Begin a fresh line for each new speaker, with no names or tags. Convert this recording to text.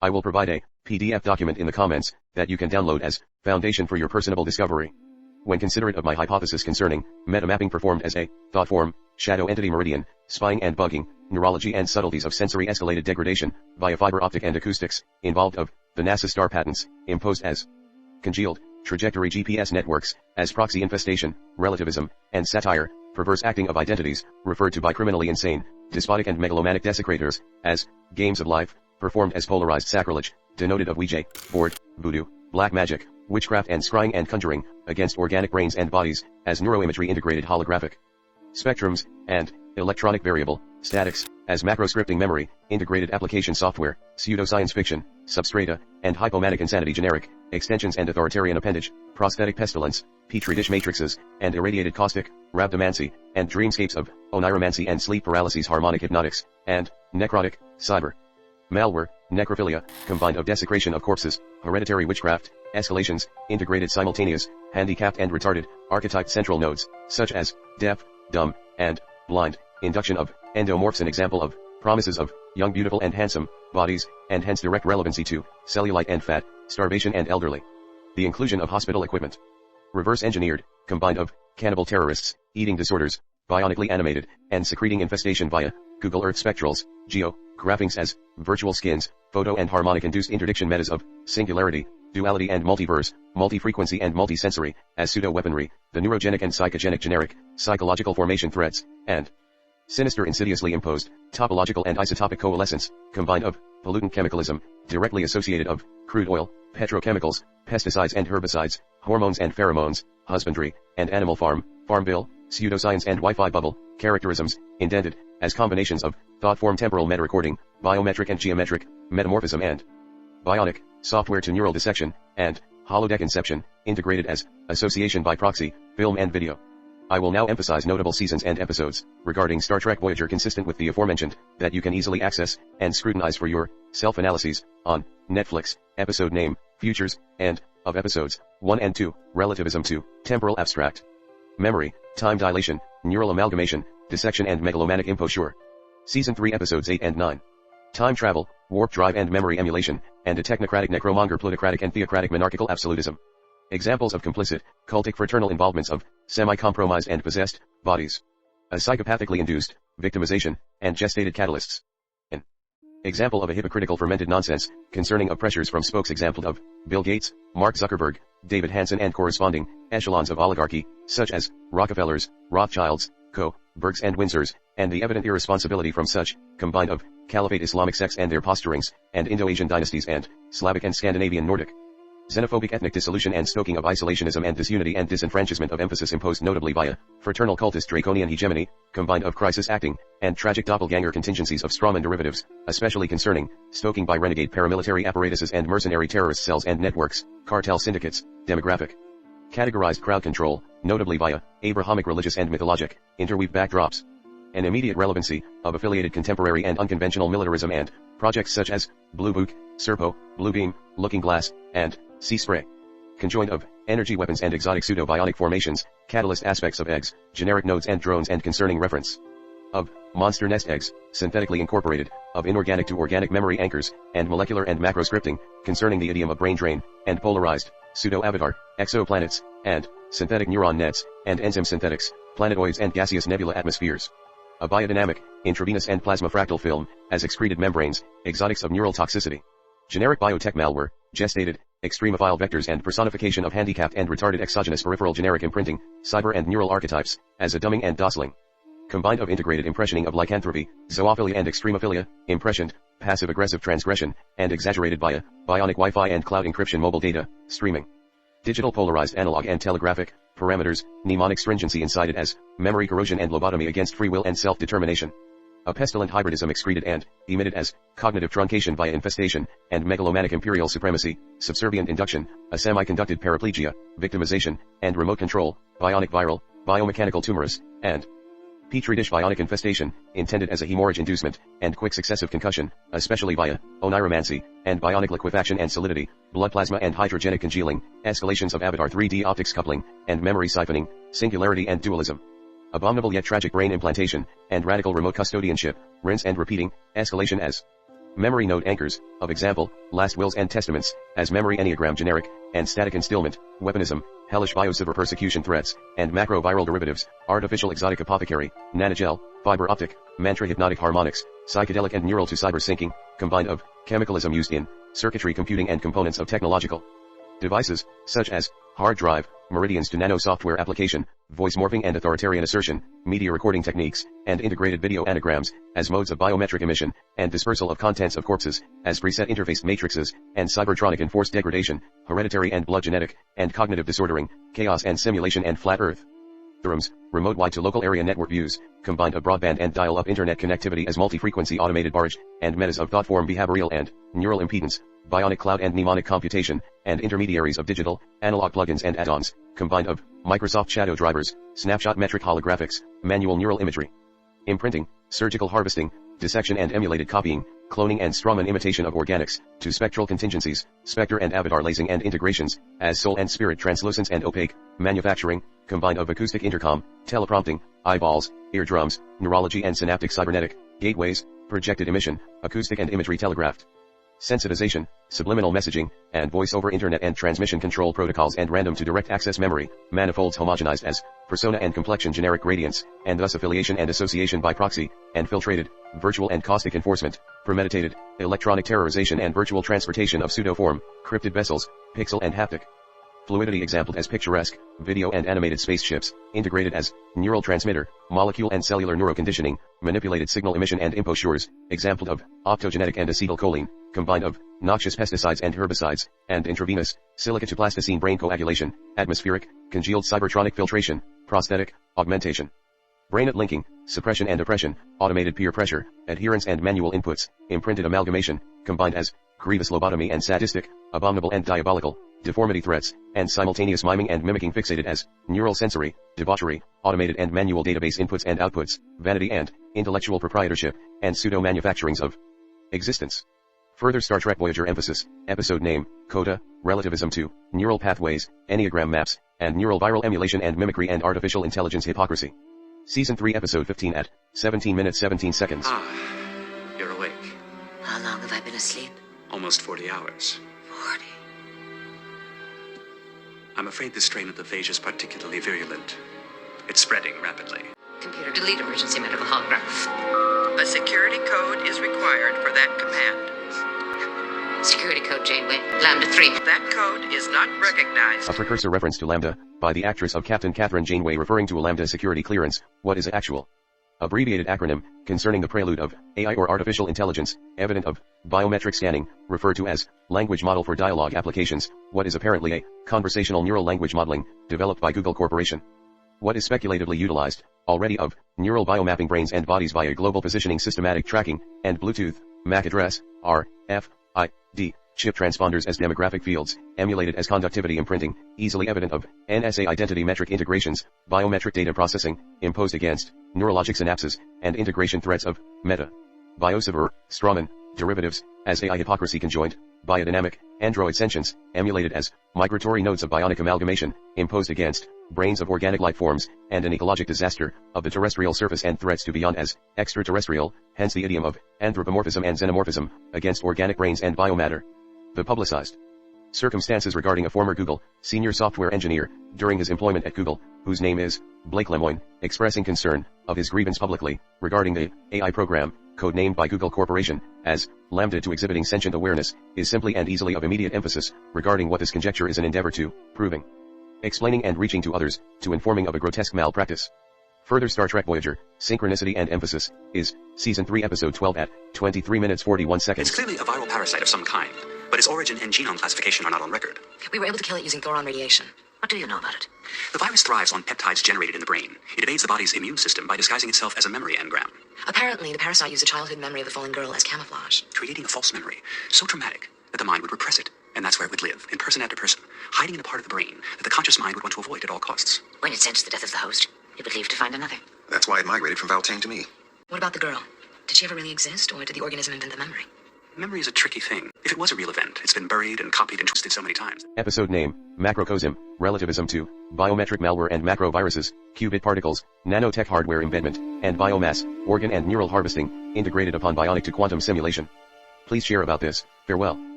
I will provide a PDF document in the comments that you can download as foundation for your personable discovery. When considerate of my hypothesis concerning metamapping performed as a thought form, shadow entity meridian, spying and bugging, neurology and subtleties of sensory escalated degradation via fiber optic and acoustics, involved of the NASA star patents, imposed as congealed trajectory GPS networks, as proxy infestation, relativism, and satire, perverse acting of identities, referred to by criminally insane, despotic and megalomaniac desecrators, as games of life, performed as polarized sacrilege, denoted of Ouija, board, voodoo, black magic, witchcraft and scrying and conjuring, against organic brains and bodies, as neuroimagery integrated holographic spectrums, and electronic variable statics, as macroscripting memory, integrated application software, pseudoscience fiction, substrata, and hypomanic insanity generic, extensions and authoritarian appendage, prosthetic pestilence, petri dish matrices, and irradiated caustic, rhabdomancy, and dreamscapes of oniromancy and sleep paralyses harmonic hypnotics, and necrotic, cyber malware, necrophilia, combined of desecration of corpses, hereditary witchcraft, escalations, integrated simultaneous, handicapped and retarded, archetyped central nodes, such as deaf, dumb, and blind, induction of endomorphs, an example of promises of young, beautiful and handsome bodies, and hence direct relevancy to cellulite and fat, starvation and elderly. The inclusion of hospital equipment. Reverse engineered, combined of cannibal terrorists, eating disorders, bionically animated, and secreting infestation via Google Earth spectrals, graphings as virtual skins, photo and harmonic induced interdiction metas of singularity, duality and multiverse, multi-frequency and multisensory, as pseudo-weaponry, the neurogenic and psychogenic generic, psychological formation threats, and sinister insidiously imposed, topological and isotopic coalescence, combined of pollutant chemicalism, directly associated of crude oil, petrochemicals, pesticides and herbicides, hormones and pheromones, husbandry, and animal farm bill, pseudoscience and Wi-Fi bubble, characterisms, indented, as combinations of thought form temporal meta recording, biometric and geometric, metamorphism and bionic, software to neural dissection, and holodeck inception, integrated as association by proxy, film and video. I will now emphasize notable seasons and episodes regarding Star Trek Voyager consistent with the aforementioned that you can easily access and scrutinize for your self-analyses on Netflix. Episode name, Futures, and of episodes 1 and 2, Relativism 2, Temporal Abstract, Memory, Time Dilation, Neural Amalgamation, Dissection and Megalomanic Imposture. Season 3 Episodes 8 and 9. Time Travel, Warp Drive and Memory Emulation, and a Technocratic Necromonger Plutocratic and Theocratic Monarchical Absolutism. Examples of complicit, cultic fraternal involvements of semi-compromised and possessed bodies. A psychopathically induced victimization, and gestated catalysts. An example of a hypocritical fermented nonsense, concerning of pressures from spokes example of Bill Gates, Mark Zuckerberg, David Hansen and corresponding echelons of oligarchy, such as Rockefellers, Rothschilds, Bergs and Windsors, and the evident irresponsibility from such, combined of Caliphate Islamic sects and their posturings, and Indo-Asian dynasties and Slavic and Scandinavian Nordic. Xenophobic ethnic dissolution and stoking of isolationism and disunity and disenfranchisement of emphasis imposed notably via fraternal cultist draconian hegemony, combined of crisis acting, and tragic doppelganger contingencies of strawman derivatives, especially concerning stoking by renegade paramilitary apparatuses and mercenary terrorist cells and networks, cartel syndicates, demographic. Categorized crowd control, notably via Abrahamic religious and mythologic, interweave backdrops. An immediate relevancy of affiliated contemporary and unconventional militarism and projects such as Blue Book, Serpo, Blue Beam, Looking Glass, and Sea Spray. Conjoined of energy weapons and exotic pseudo-bionic formations, catalyst aspects of eggs, generic nodes and drones and concerning reference of monster nest eggs, synthetically incorporated, of inorganic to organic memory anchors, and molecular and macro scripting, concerning the idiom of brain drain, and polarized, pseudo-avatar, exoplanets, and synthetic neuron nets, and enzyme synthetics, planetoids and gaseous nebula atmospheres. A biodynamic, intravenous and plasma fractal film, as excreted membranes, exotics of neural toxicity. Generic biotech malware, gestated, extremophile vectors and personification of handicapped and retarded exogenous peripheral generic imprinting, cyber and neural archetypes, as a dumbing and dosling. Combined of integrated impressioning of lycanthropy, zoophilia and extremophilia, impressioned, passive-aggressive transgression, and exaggerated via bionic Wi-Fi and cloud encryption mobile data, streaming. Digital polarized analog and telegraphic, parameters, mnemonic stringency incited as memory corrosion and lobotomy against free will and self-determination. A pestilent hybridism excreted and emitted as cognitive truncation via infestation, and megalomanic imperial supremacy, subservient induction, a semi-conducted paraplegia, victimization, and remote control, bionic viral, biomechanical tumorous, and petri dish bionic infestation, intended as a hemorrhage inducement, and quick successive concussion, especially via oniromancy, and bionic liquefaction and solidity, blood plasma and hydrogenic congealing, escalations of avatar 3D optics coupling, and memory siphoning, singularity and dualism. Abominable yet tragic brain implantation, and radical remote custodianship, rinse and repeating, escalation as Memory node anchors, of example, last wills and testaments, as memory enneagram generic, and static instillment, weaponism, hellish biosiver persecution threats, and macro-viral derivatives, artificial exotic apothecary, nanogel, fiber optic, mantra hypnotic harmonics, psychedelic and neural to cyber syncing, combined of, chemicalism used in, circuitry computing and components of technological devices, such as, hard drive, meridians to nano software application, voice morphing and authoritarian assertion, media recording techniques, and integrated video anagrams, as modes of biometric emission, and dispersal of contents of corpses, as preset interfaced matrices, and cybertronic enforced degradation, hereditary and blood genetic, and cognitive disordering, chaos and simulation and flat earth. Theorems, remote wide to local area network views, combined of broadband and dial-up internet connectivity as multi-frequency automated barge, and metas of thought form behavioral and neural impedance, bionic cloud and mnemonic computation, and intermediaries of digital, analog plugins and add-ons, combined of Microsoft Shadow drivers, snapshot metric holographics, manual neural imagery, imprinting, surgical harvesting, dissection and emulated copying, cloning and strawman imitation of organics, to spectral contingencies, spectre and avatar lasing and integrations, as soul and spirit translucence and opaque, manufacturing, combined of acoustic intercom, teleprompting, eyeballs, eardrums, neurology and synaptic cybernetic, gateways, projected emission, acoustic and imagery telegraphed, sensitization, subliminal messaging, and voice-over internet and transmission control protocols and random to direct access memory, manifolds homogenized as, persona and complexion generic gradients, and thus affiliation and association by proxy, and filtrated, virtual and caustic enforcement, premeditated, electronic terrorization and virtual transportation of pseudo-form, cryptid vessels, pixel and haptic. Fluidity exampled as picturesque, video and animated spaceships, integrated as, neural transmitter, molecule and cellular neuroconditioning, manipulated signal emission and impostures, exampled of, optogenetic and acetylcholine, combined of, noxious pesticides and herbicides, and intravenous, silica to plasticine brain coagulation, atmospheric, congealed cybertronic filtration, prosthetic, augmentation. Brainnet linking, suppression and oppression, automated peer pressure, adherence and manual inputs, imprinted amalgamation, combined as, grievous lobotomy and sadistic, abominable and diabolical, deformity threats, and simultaneous miming and mimicking fixated as, neural sensory, debauchery, automated and manual database inputs and outputs, vanity and, intellectual proprietorship, and pseudo-manufacturings of existence. Further Star Trek Voyager emphasis, episode name, coda, relativism to, neural pathways, enneagram maps, and neural viral emulation and mimicry and artificial intelligence hypocrisy. Season 3 episode 15 at, 17 minutes 17 seconds.
You're awake.
How long have I been asleep?
Almost 40 hours.
40.
I'm afraid this strain of the phage is particularly virulent. It's spreading rapidly.
Computer, delete emergency medical holograph.
A security code is required for that command.
Security code Janeway, Lambda 3.
That code is not recognized.
A precursor reference to Lambda, by the actress of Captain Catherine Janeway referring to a Lambda security clearance. What is actual? Abbreviated acronym, concerning the prelude of, AI or artificial intelligence, evident of, biometric scanning, referred to as, language model for dialogue applications, what is apparently a, conversational neural language modeling, developed by Google Corporation. What is speculatively utilized, already of, neural biomapping brains and bodies via global positioning systematic tracking, and Bluetooth, MAC address, RFID, chip transponders as demographic fields, emulated as conductivity imprinting, easily evident of, NSA identity metric integrations, biometric data processing, imposed against, neurologic synapses, and integration threats of, meta. Biosiver, strawman, derivatives, as AI hypocrisy conjoined, biodynamic, android sentience, emulated as, migratory nodes of bionic amalgamation, imposed against, brains of organic life forms, and an ecologic disaster, of the terrestrial surface and threats to beyond as, extraterrestrial, hence the idiom of, anthropomorphism and xenomorphism, against organic brains and biomatter. The publicized circumstances regarding a former Google, senior software engineer, during his employment at Google, whose name is, Blake Lemoine, expressing concern, of his grievance publicly, regarding the, AI program, codenamed by Google Corporation, as, Lambda to exhibiting sentient awareness, is simply and easily of immediate emphasis, regarding what this conjecture is an endeavor to, proving, explaining and reaching to others, to informing of a grotesque malpractice. Further Star Trek Voyager, synchronicity and emphasis, is, Season 3 Episode 12 at, 23 minutes 41 seconds.
It's clearly a viral parasite of some kind, but its origin and genome classification are not on record.
We were able to kill it using thoron radiation. What do you know about it?
The virus thrives on peptides generated in the brain. It evades the body's immune system by disguising itself as a memory engram,
Apparently, the parasite used a childhood memory of the fallen girl as camouflage.
creating a false memory, so traumatic that the mind would repress it, and that's where it would live, in person after person, hiding in a part of the brain that the conscious mind would want to avoid at all costs.
When it sensed the death of the host, it would leave to find another.
That's why it migrated from Valtane to me.
What about the girl? Did she ever really exist, or did the organism invent the memory?
Memory is a tricky thing. If it was a real event, it's been buried and copied and twisted so many times.
Episode name, Macrocosm, Relativism to, Biometric Malware and Macroviruses, Qubit Particles, Nanotech Hardware Embedment, and Biomass, Organ and Neural Harvesting, integrated upon bionic to quantum simulation. Please share about this. Farewell.